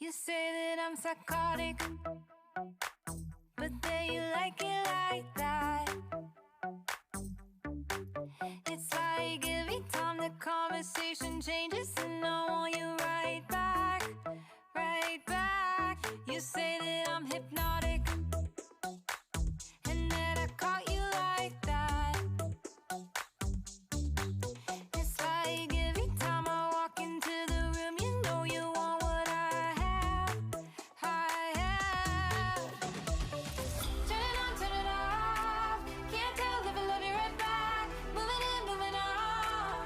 You say that I'm psychotic, but then you like it like that. It's like every time the conversation changes, and I want you right back, right back. You say that I'm hypnotic, and that I caught you like that. It's like every time I walk into the room, you know you want what I have, I have. Turn it on, turn it off. Can't tell if I love you right back. Moving in, moving on.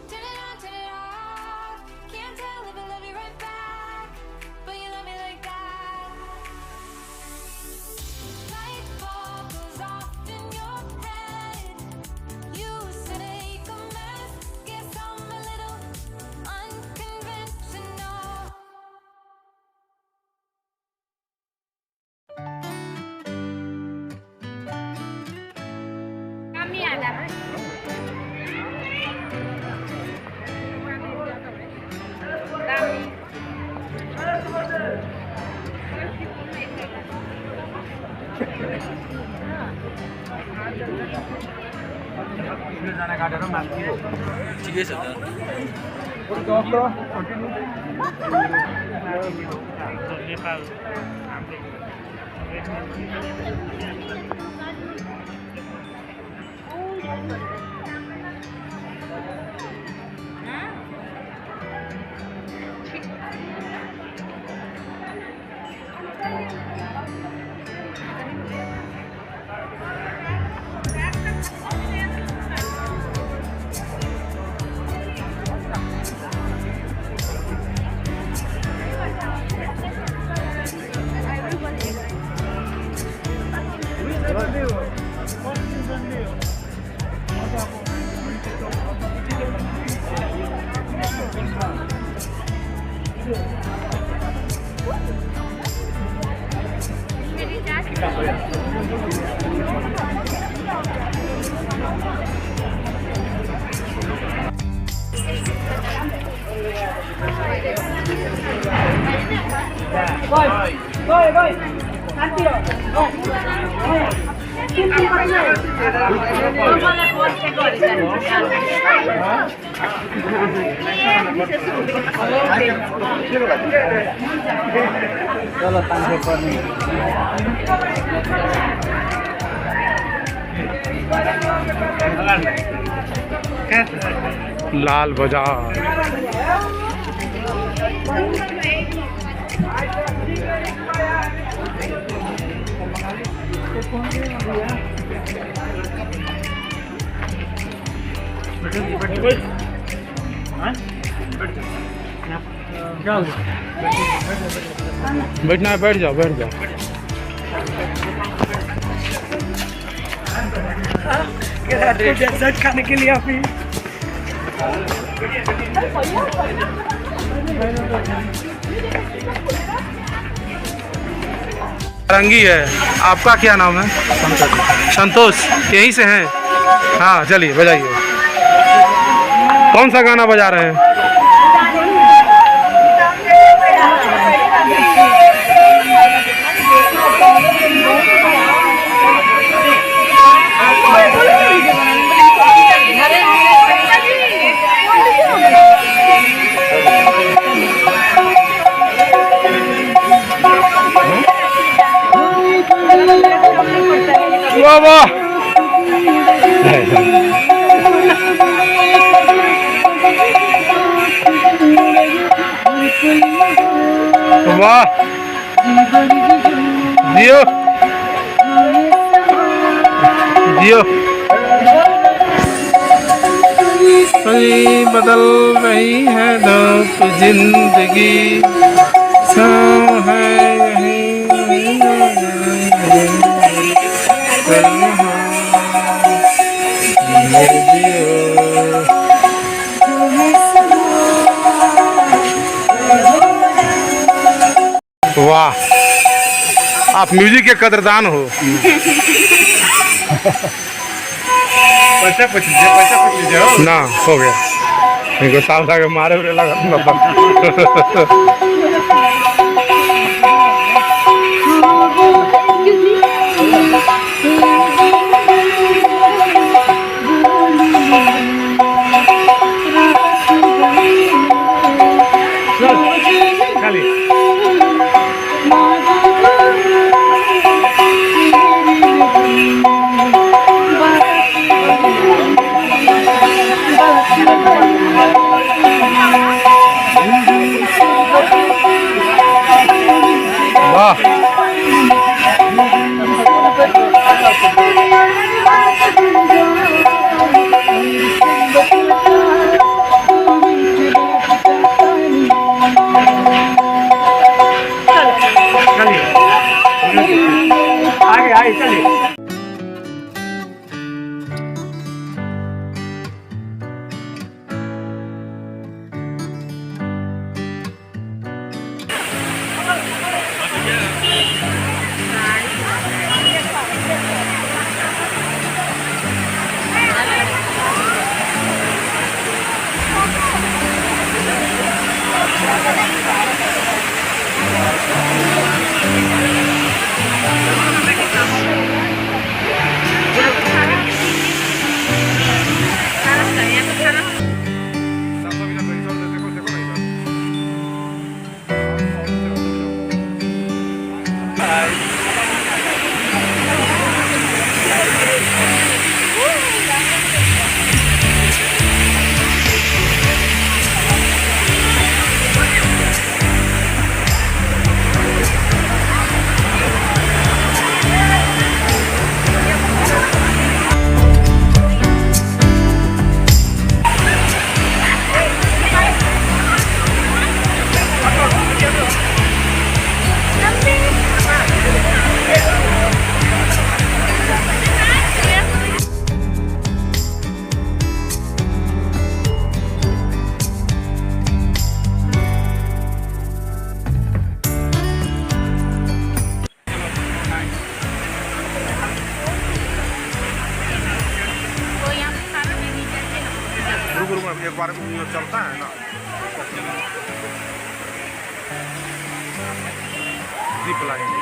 Turn it on, turn it off. Can't tell if I love you right back, but you love me like that. Light bulb goes off in your head. You say a mess. Guess I'm a little unconventional. ठिकै छ नेपाल लाल बाजार बैठना है, बैठ जाओ बैठ जाओ। Desert खाने के लिए अभी रंगी है। आपका क्या नाम है? संतोष। यहीं से हैं? हाँ चलिए बजाइए। कौन सा गाना बजा रहे हैं? वाह वाह वाह जियो जियो। बदल रही है तो जिंदगी है वाह, आप म्यूजिक के कदरदान हो। ना हो गया। इनको साफ के मारे उरे लगा खाली वाह आगे आगे चलिए। एक बार चलता है ना जिप लाइन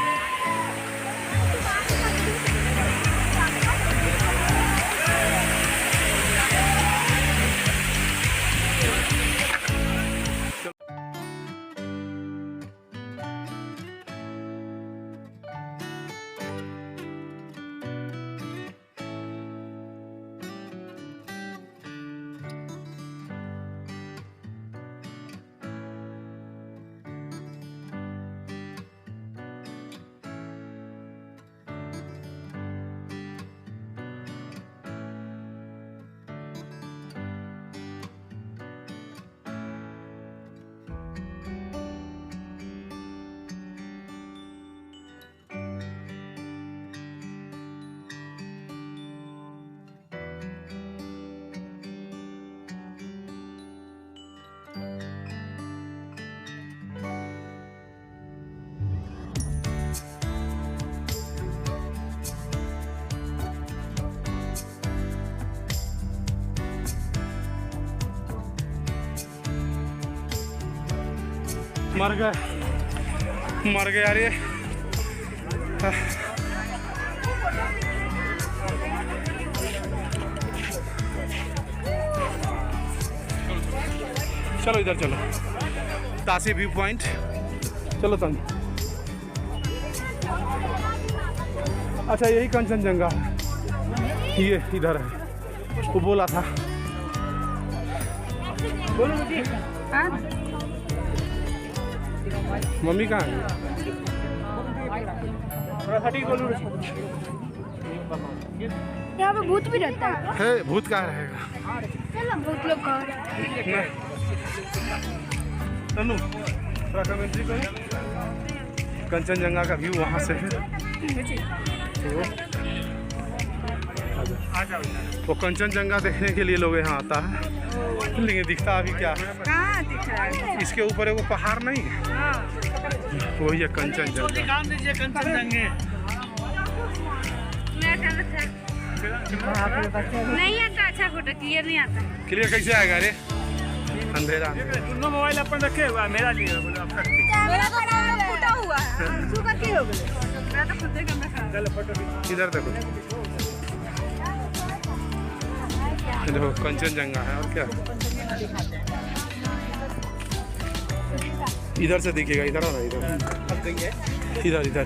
मर गए यार ये चलो इधर चलो तासी व्यू पॉइंट चलो तन अच्छा यही कंचनजंगा ये इधर है वो बोला था बोलो मुझे मम्मी कहाँ है यहाँ पे भूत भी रहता है भूत कहाँ रहेगा चलो भूत लोग कहाँ तनु थोड़ा कमेंट्री करो कंचनजंगा का व्यू वहाँ से है वो कंचनजंगा देखने के लिए लोग यहाँ आता है लेकिन दिखता अभी क्या है कहाँ दिख रहा है इसके ऊपर एक वो पहाड़ नहीं है वही है कंचनजंगा नहीं आता अच्छा फोटो क्लियर नहीं आता क्लियर कैसे आएगा रे अंधेरा दोनों मोबाइल अपन रखे हुआ है, मेरा लिए बोले आपका रखिए। मेरा तो कैमरा फूटा हुआ है। तू का की हो गया? मैं तो खुद देखा मैं खा। चलो फोटो इधर देखो, देखो कंचनजंगा है और क्या इधर से दिखेगा, इधर आ रहा है, इधर इधर इधर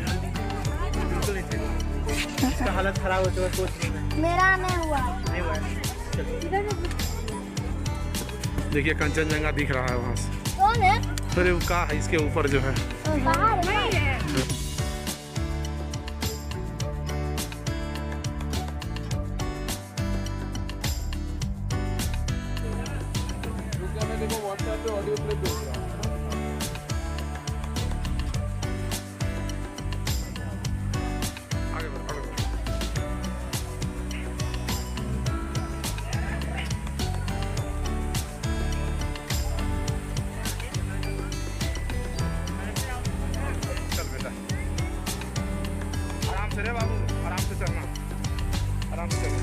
इसका हालत खराब हो चुका है, सोच नहीं है। मेरा नहीं हुआ। नहीं हुआ है। देखिए कंचनजंगा दिख रहा है वहाँ से। कौन है? अरे वो कहाँ है इसके ऊपर जो है। बाहर नहीं है। आगे बढ़ो, आगे बढ़ो। चल बेटा, आराम से रे बाबू, आराम से चलना, आराम से चलना।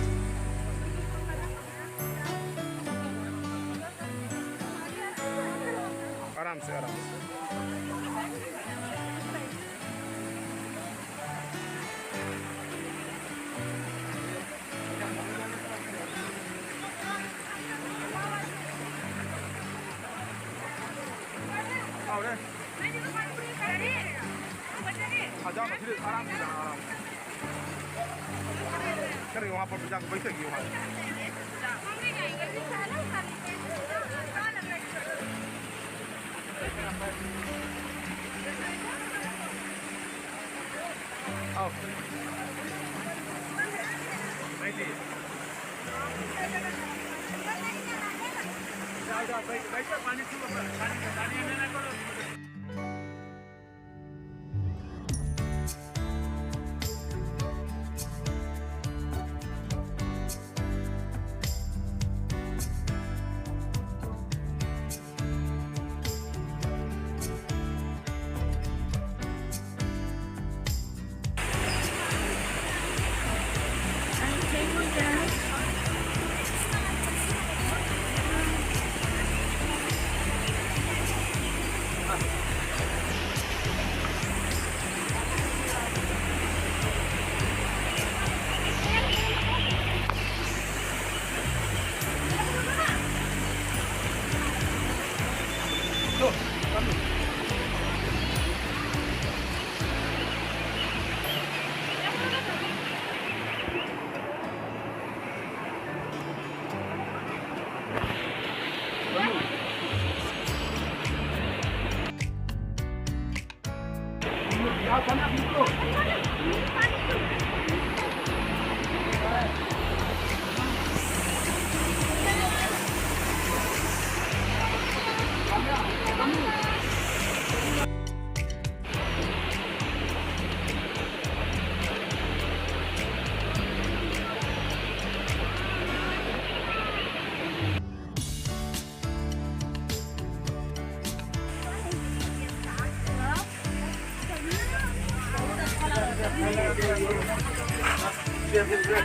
आराम से, आराम से। आओ रे, आ जाओ ना, धीरे आराम से जाना, आराम से। चलिए वहाँ पर जाकर बैठेगी वहाँ। आओ। नहीं जी। जाओ जाओ, बैठो, पानी छू लो, पानी में ना करो।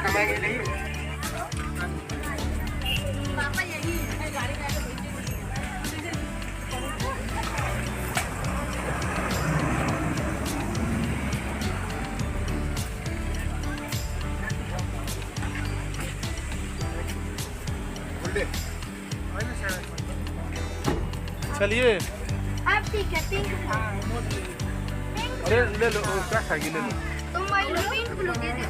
कमाएंगे नहीं। पापा यही है गाड़ी का चलिए। अब ठीक है, पिंक। अरे ले लो, क्या खाएगी, ले लो। तुम वही पिंक ब्लू दे दो।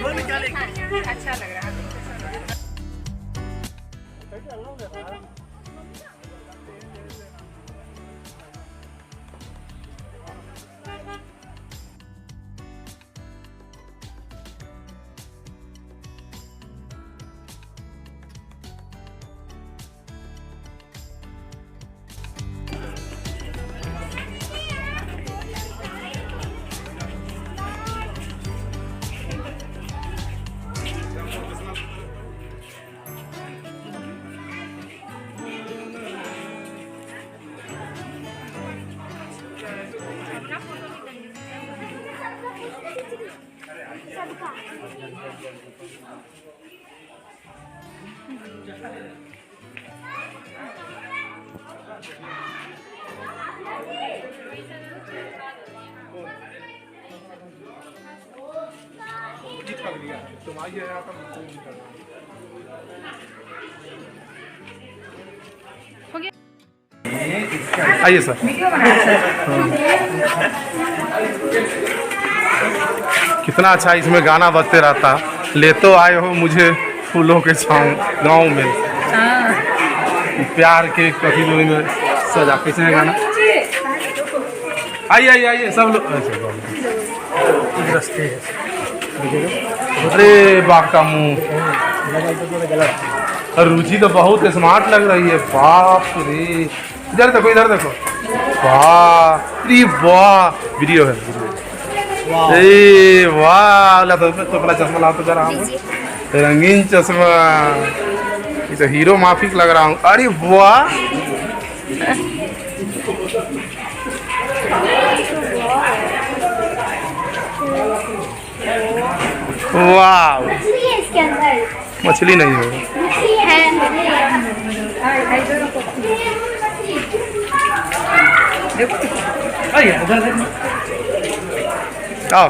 बोलो क्या लेंगे? अच्छा लग रहा है। कर लिया है। तुम आइए यहाँ पर आइए सर। कितना अच्छा इसमें गाना बजते रहता। ले तो आए हो मुझे फूलों के छाँव गाँव में, प्यार के कभी में सजा। कैसे है गाना? आइए आइए आइए सब लोग। अरे बाप का मुँह, रुचि तो बहुत स्मार्ट लग रही है। बाप रे, इधर देखो इधर देखो। वाह रे वाह, वीडियो है ए वाह। ला तो पहला चश्मा ला तो जरा, रंगीन चश्मा। ये तो हीरो माफिक लग रहा हूँ। अरे वाह वाह, मछली नहीं है। आओ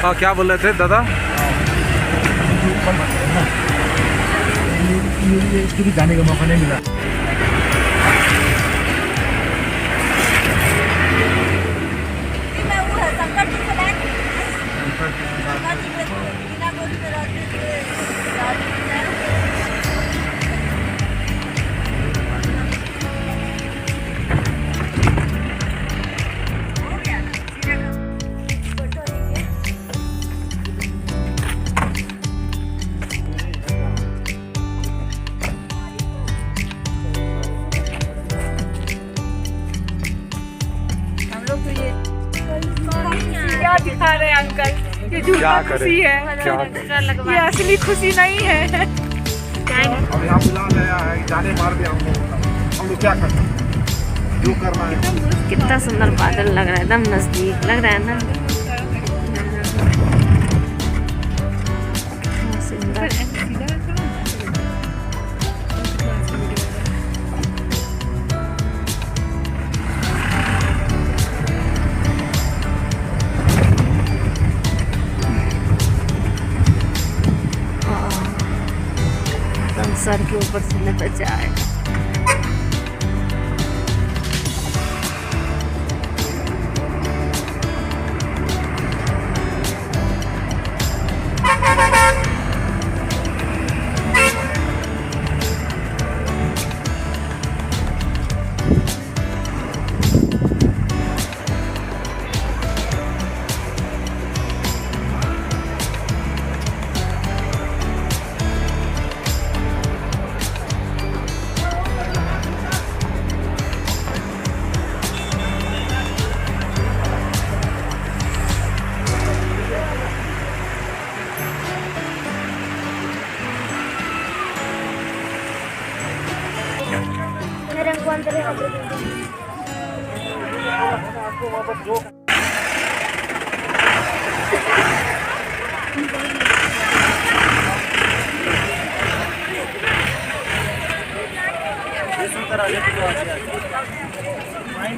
हाँ क्या बोल रहे थे दादा? इसको भी जाने का मौका नहीं मिला। क्या दिखा रहे हैं अंकल? ये झूठा खुशी है, ये असली खुशी नहीं है। अब यहाँ बुला गया है, जाने मार दिया हम लोग क्या कर सकते हैं? जो करना है। कितना सुंदर बादल लग रहा है, एकदम नजदीक लग रहा है ना। सुंदर सर के ऊपर से न जाए।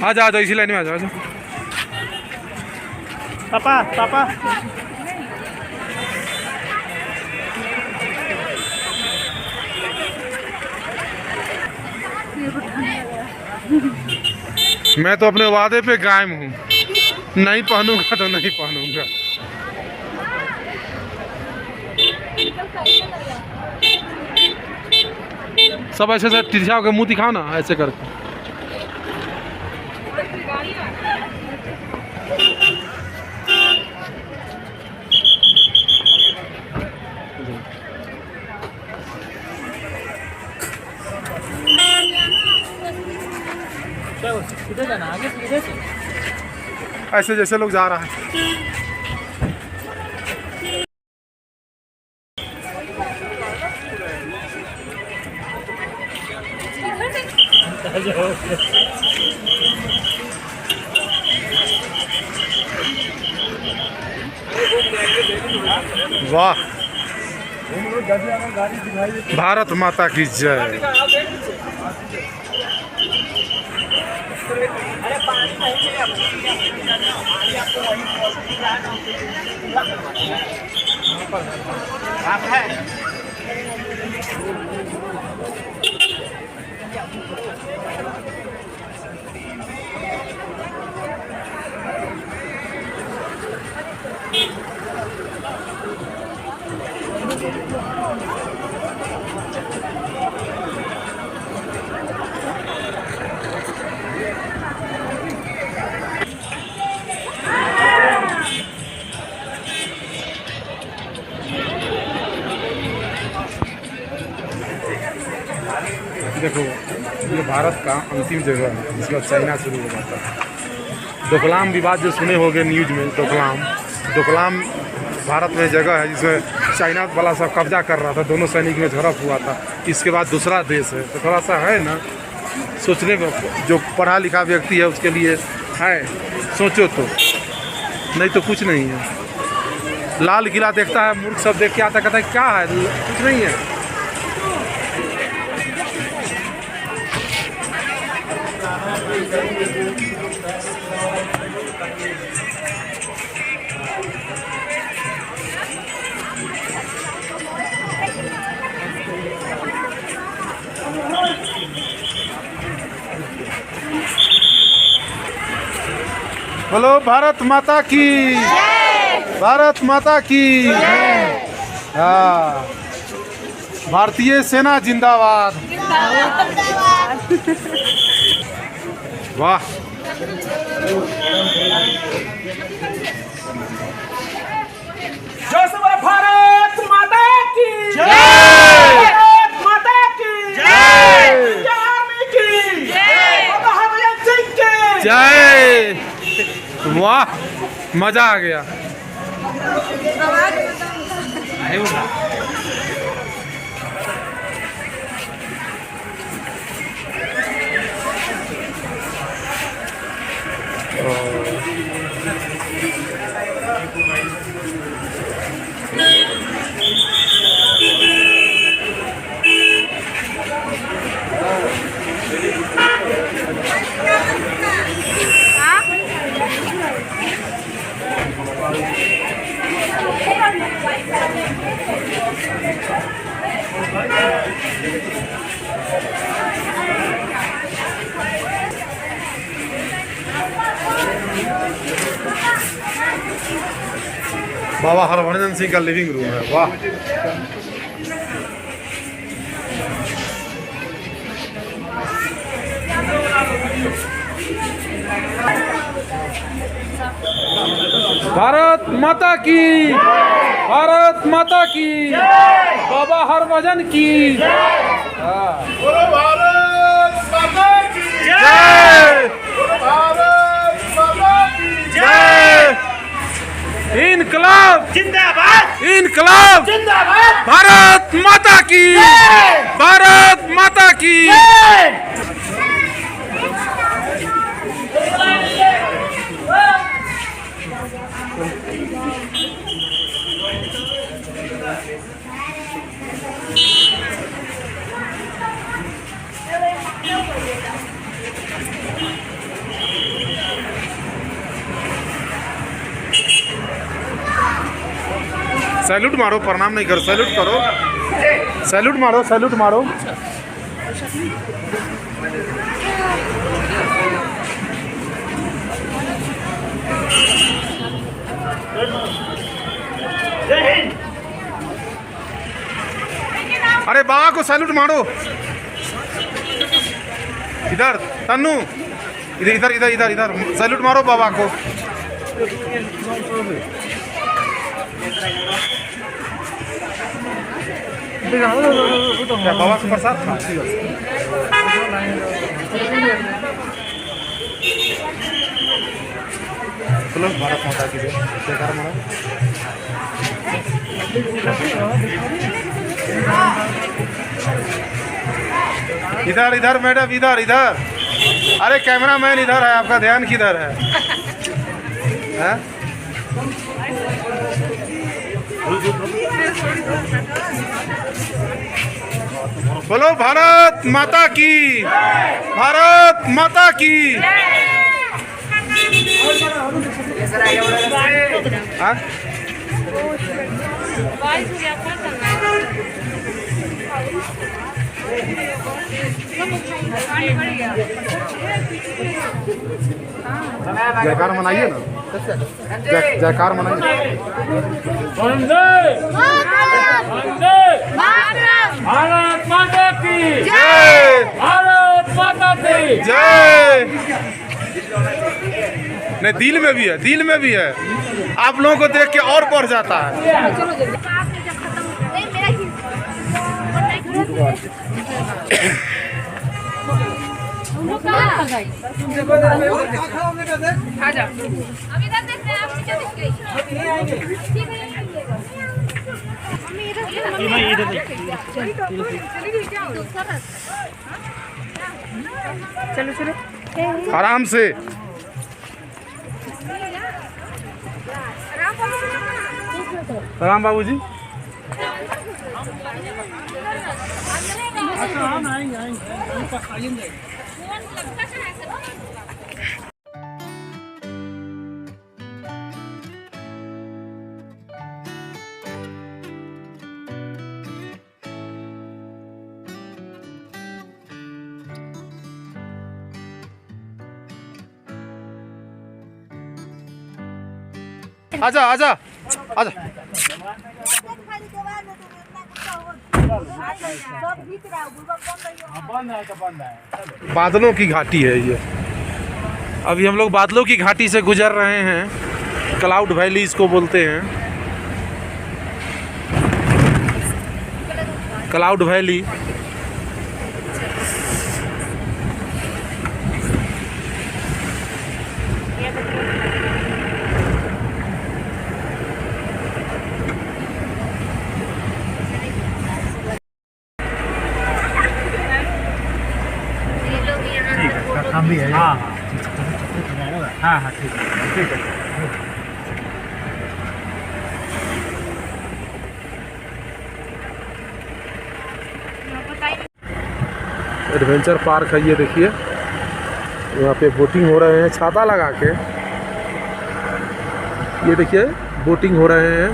आ जाओ इसी लाइन में आ जाओ। पापा पापा मैं तो अपने वादे पे कायम हूँ, नहीं पहनूंगा तो नहीं पहनूंगा। सब ऐसे से तिरछा होकर मुंह दिखाओ ना, ऐसे करके। ऐसे जैसे लोग जा रहा है। वाह, भारत माता की जय। देखो, ये भारत का अंतिम जगह है जिसके बाद चाइना शुरू हो जाता है। डोकलाम विवाद जो सुने होंगे न्यूज में, डोकलाम भारत में जगह है जिसमें चाइना वाला सब कब्जा कर रहा था, दोनों सैनिक में झड़प हुआ था। इसके बाद दूसरा देश है, तो थोड़ा सा है ना सोचने में, जो पढ़ा लिखा व्यक्ति है उसके लिए है, सोचो तो, नहीं तो कुछ नहीं है। लाल किला देखता है, मूर्ख सब देख के आता, कहता है क्या है, कुछ नहीं है। बोलो भारत माता की, भारत माता की। हाँ, भारतीय सेना जिंदाबाद। वाह, भारत माता की जय, भारत माता की जय, जय। वाह, मजा आ गया। बाबा हरभजन सिंह का लिविंग रूम है, वाह। भारत माता की, भारत माता की, बाबा हरभजन की बोलो भारत माता की जय, बोलो भारत माता की जय। इनकलाब जिंदाबाद, इनकलाब, जिंदाबाद, भारत माता की, भारत माता की। सैल्यूट मारो, प्रणाम नहीं करो, सैल्यूट करो, सैल्यूट मारो, सैल्यूट मारो। अरे बाबा को सैल्यूट मारो। इधर तन्नू, इधर इधर इधर इधर इधर सैल्यूट मारो बाबा को। क्या बाबा के प्रसाद था? चलो भारत माता की जय, जयकार मारो। इधर इधर मैडम, इधर इधर। अरे कैमरामैन इधर है, आपका ध्यान किधर है? हैं? बोलो भारत माता की, भारत माता की। हाँ? जयकार मनाइए ना, जयकार मनाइए। भारत माता की जय, भारत माता की जय। नहीं, दिल में भी है, दिल में भी है। आप लोगों को देख के और बढ़ जाता है। चलो चलो आराम से। प्रणाम बाबूजी। आजा आजा आजा। बादलों की घाटी है ये। अभी हम लोग बादलों की घाटी से गुजर रहे हैं। क्लाउड वैली इसको बोलते हैं, क्लाउड वैली। हम भी है। हाँ हाँ हाँ ठीक है ठीक है। एडवेंचर पार्क है ये, देखिए यहाँ पे बोटिंग हो रहे हैं छाता लगा के। ये देखिए बोटिंग हो रहे हैं।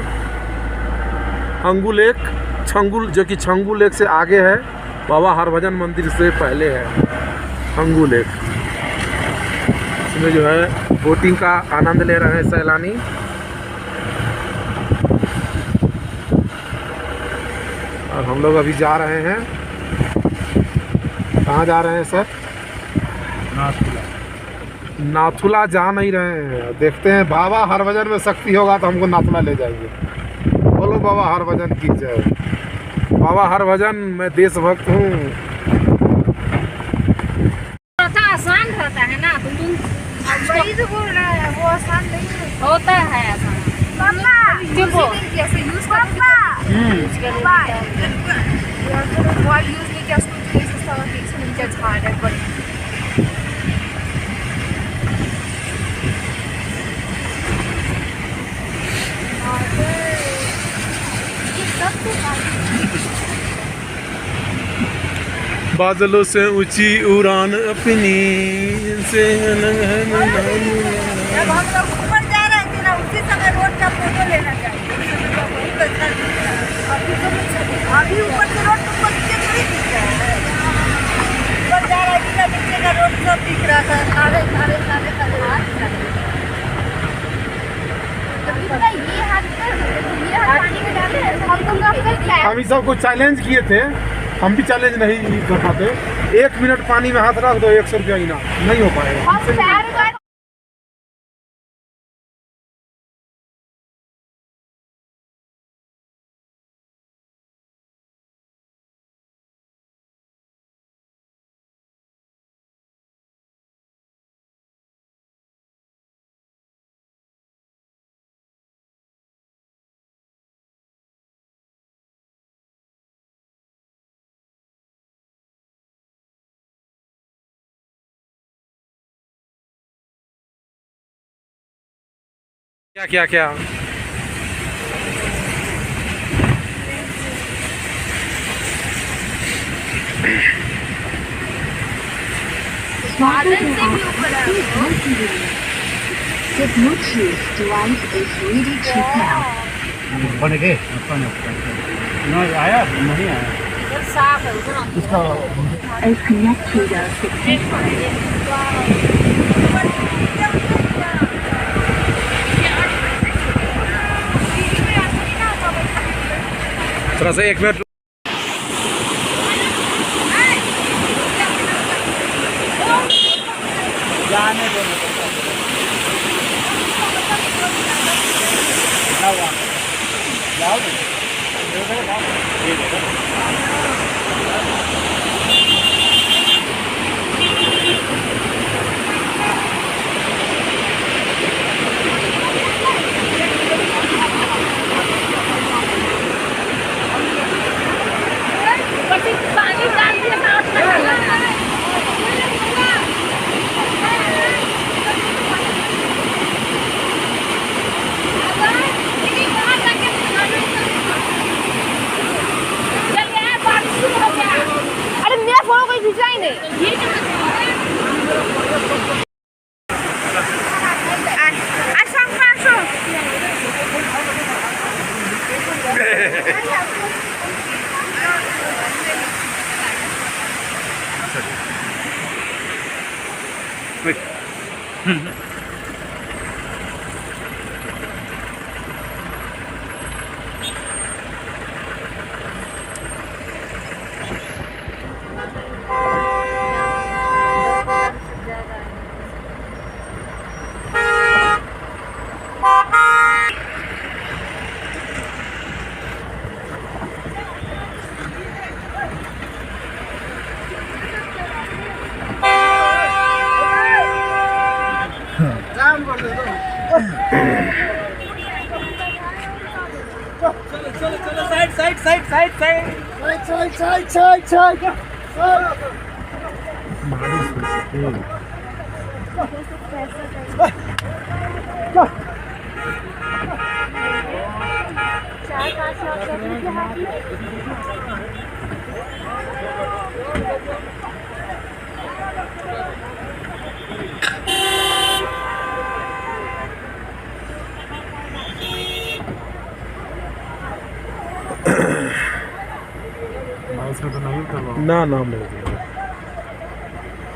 हंगू लेक, छंगू, जो कि छंगू लेक से आगे है। बाबा हरभजन मंदिर से पहले है हंगू लेक। इसमें जो है बोटिंग का आनंद ले रहे हैं सैलानी। और हम लोग अभी जा रहे हैं, कहाँ जा रहे हैं सर? नाथुला जा नहीं रहे हैं, देखते हैं बाबा हरभजन में शक्ति होगा तो हमको नाथुला ले जाएंगे। बोलो बाबा हरभजन की जय। बाबा हरभजन, मैं देशभक्त हूँ। थोड़ा आसान रहता है ना, तो तुम वही तो बोल रहा है, वो आसान नहीं है। होता है आसान। पापा कैसे यूज पापा While using it, just to place the stuff makes it just harder. But बादलों से ऊंची उड़ान अपनी से जब हम लोग ऊपर जा रहे थे ना, उसी समय रोड का फोटो लेना चाहिए। अभी ऊपर से रोड तुमको नीचे थोड़ी दिख रहा है। ऊपर जा रहा है, नीचे का रोड सब दिख रहा था। सारे हम इस सबको चैलेंज किए थे, हम भी चैलेंज नहीं कर पाते। 1 मिनट पानी में हाथ रख दो, 100 रुपया इनाम, नहीं हो पाएगा। क्या क्या क्या बादल से भी ऊपर है। बन गए आया नहीं आया साफ है उतना। इसका थोड़ा सा 1 मिनट जाने दो जाओ पानी डाल के साथ अरे मेरा फोन कोई खींचा ही नहीं। में तो नहीं उतरवा, ना नाम नहीं उतरेगा।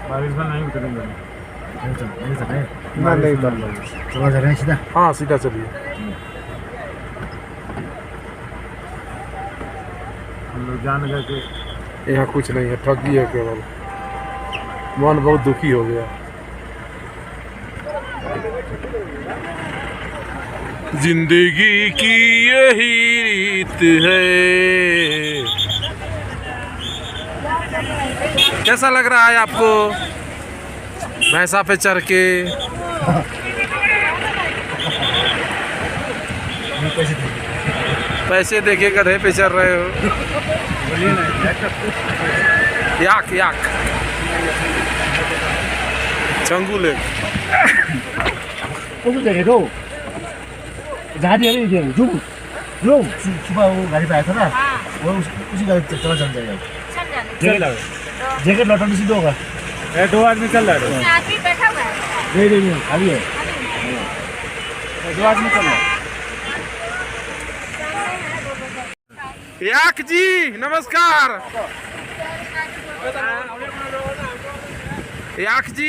बारिश में नहीं उतरेंगे। ना नहीं उतर लो। चला जा रहे हैं सीधा। हाँ सीधा चलिए। हम लोग जान गए कि यहाँ कुछ नहीं है, ठगी है केवल। मन बहुत दुखी हो गया। जिंदगी की यही रीत है। कैसा लग रहा है आपको भैंसा पे चढ़ के? पैसे देके गधे पे चढ़ रहे हो? याक याक चंगू ले गाड़ी अभी सुबह वो गाड़ी पे आया था ना, वो उसी गाड़ी चला चल जाएगा। जैकेट लौटाने सीधे होगा। 2 आदमी चल रहा है। आदमी बैठा हुआ है। नहीं खाली है। 2 आदमी चल रहा है। याक जी नमस्कार। याक जी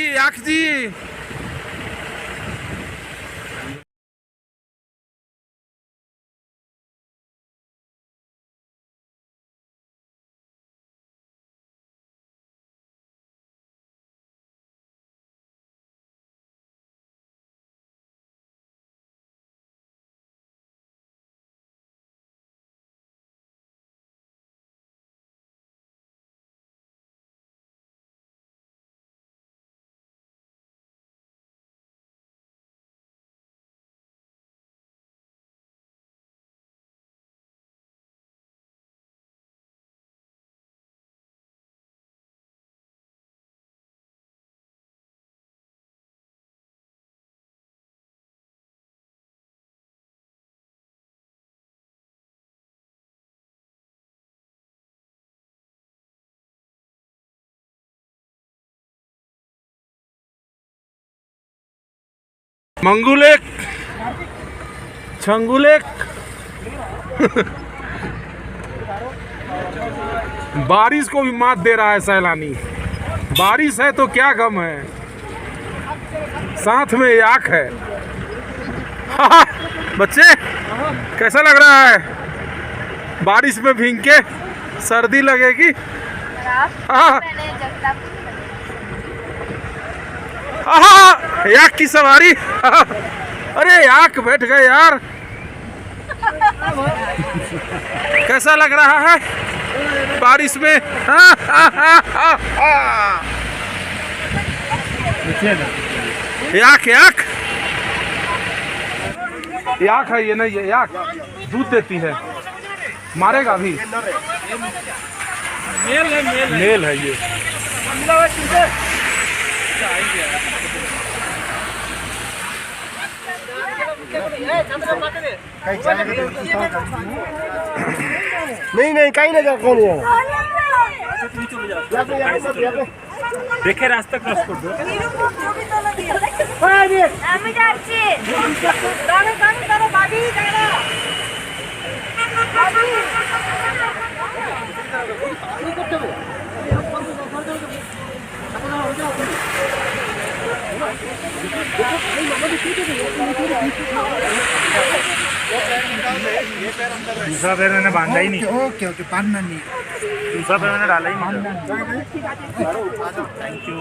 मंगुलेक छंगुलेक बारिश को भी मात दे रहा है सैलानी। बारिश है तो क्या गम है, साथ में याक है। बच्चे कैसा लग रहा है? बारिश में भीग के सर्दी लगेगी। याक की सवारी। अरे याक बैठ गए यार। कैसा लग रहा है बारिश में? याक याक याक है ये, नहीं है याक दूध देती है, मारेगा भी। मेल है ये। नहीं कहीं नहीं जा, कौन है? দেখে রাস্তা ক্রস করবো। আমি যাচ্ছি। দাঁড়া বাড়ি দাঁড়া। दूसरा पैर मैंने बांधा ही नहीं। ओके बांधना नहीं। दूसरा पैर मैंने डाला ही नहीं। Thank you.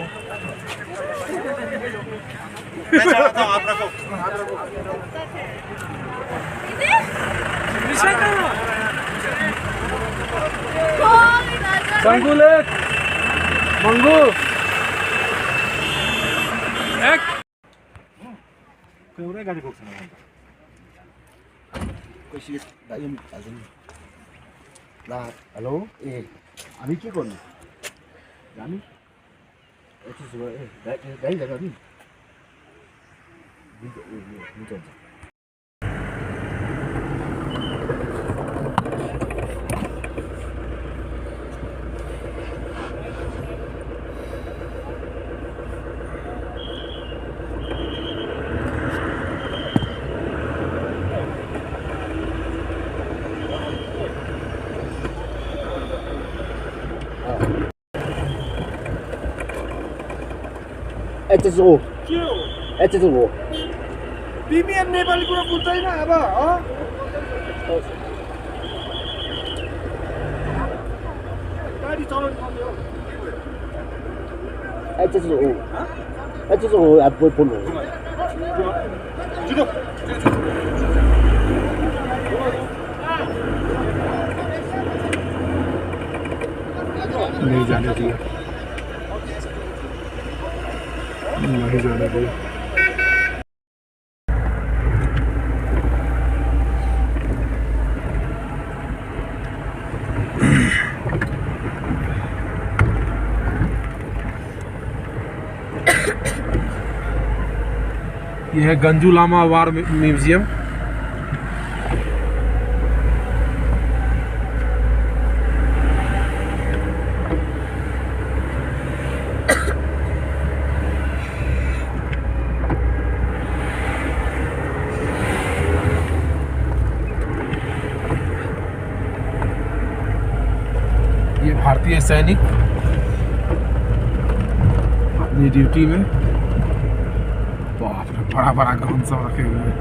मैं चलाता हूँ, आप रखो। संगुलेक मंगू एक 그래 가지고 생각한다. 그것이 나임 아직 나 알로 예 아니 끼거든. 아니 어떻게 저거 나이 나가니 문제 HSO. HSO. तिमी नेपाली कुरा बुझ्दैन अब गाडी चलाउनु पर्ने हो HSO. HSO अब बोल्नु. नहीं जाने दिया नहीं जाने दिया यह है गंजू लामा वार म्यूजियम। ये भारतीय सैनिक अपनी ड्यूटी में, बाप रे बड़ा बड़ा गन सब रखे हुए हैं।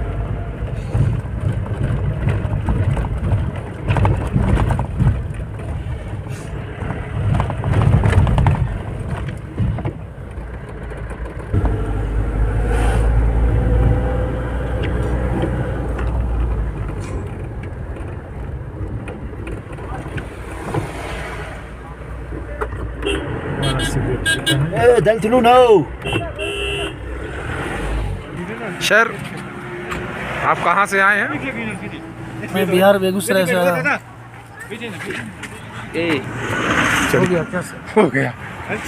Don't you know? सर आप कहाँ से आए हैं? मैं बिहार बेगूसराय से आया। हो गया क्या हो गया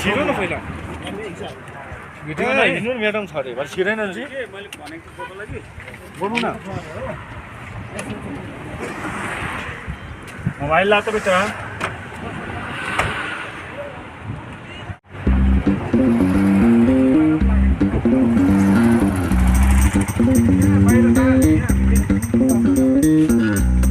छिटो न पहिला भिडियोमा हिँड्नु म्याडम छ अरे भरे छिरेन जी मैले भनेको फोटो लागि बोल्नु न मोबाइल ला त बेटा